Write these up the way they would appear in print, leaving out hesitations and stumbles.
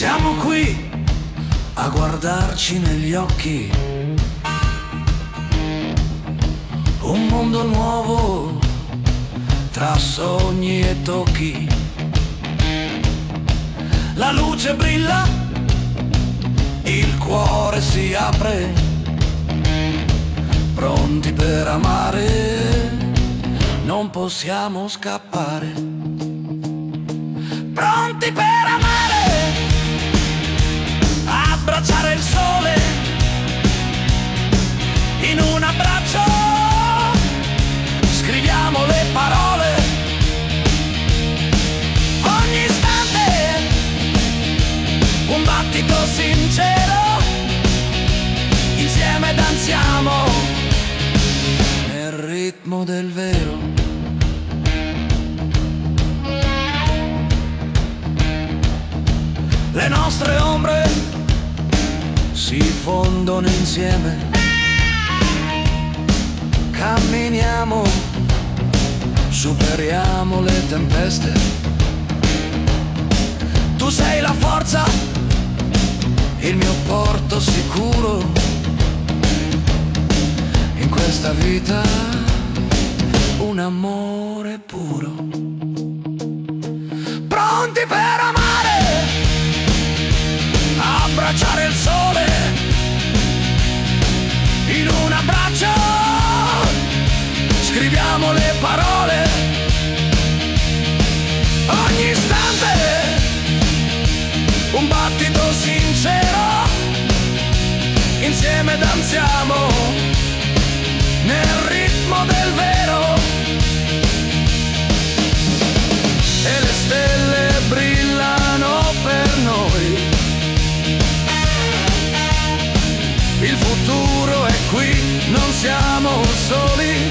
Siamo qui a guardarci negli occhi, un mondo nuovo tra sogni e tocchi. La luce brilla, il cuore si apre, pronti per amare, non possiamo scappare. Pronti per amare, abbracciare il sole in un abbraccio, scriviamo le parole. Ogni istante un battito sincero, insieme danziamo nel ritmo del vero. Le nostre ombre si fondono insieme, camminiamo, superiamo le tempeste. Tu sei la forza, il mio porto sicuro, in questa vita un amore puro. Pronti per amare, abbracciare il sole in un abbraccio, scriviamo le parole. Ogni istante un battito sincero, insieme danziamo nel ritmo del vero. E le stelle brillano per noi, il futuro è qui, non siamo soli.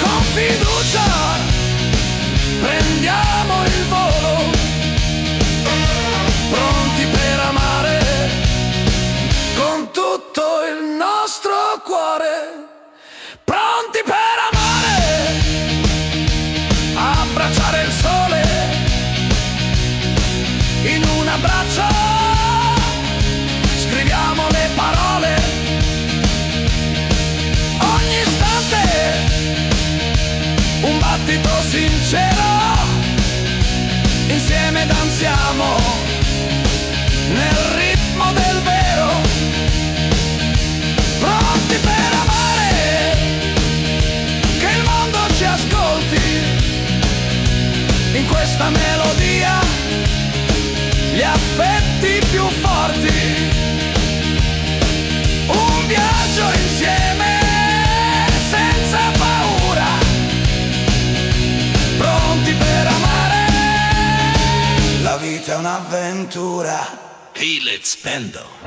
Con fiducia prendiamo il volo, pronti per amare con tutto il nostro cuore. Pronti per amare, abbracciare il sole in un abbraccio, scriviamo le parole. Ogni istante un battito sincero, insieme danziamo nel ritmo del vero. Pronti per amare, che il mondo ci ascolti, in questa melodia gli affetti più forti. Un viaggio insieme senza paura, pronti per amare, la vita è un'avventura. Feel it, spendo.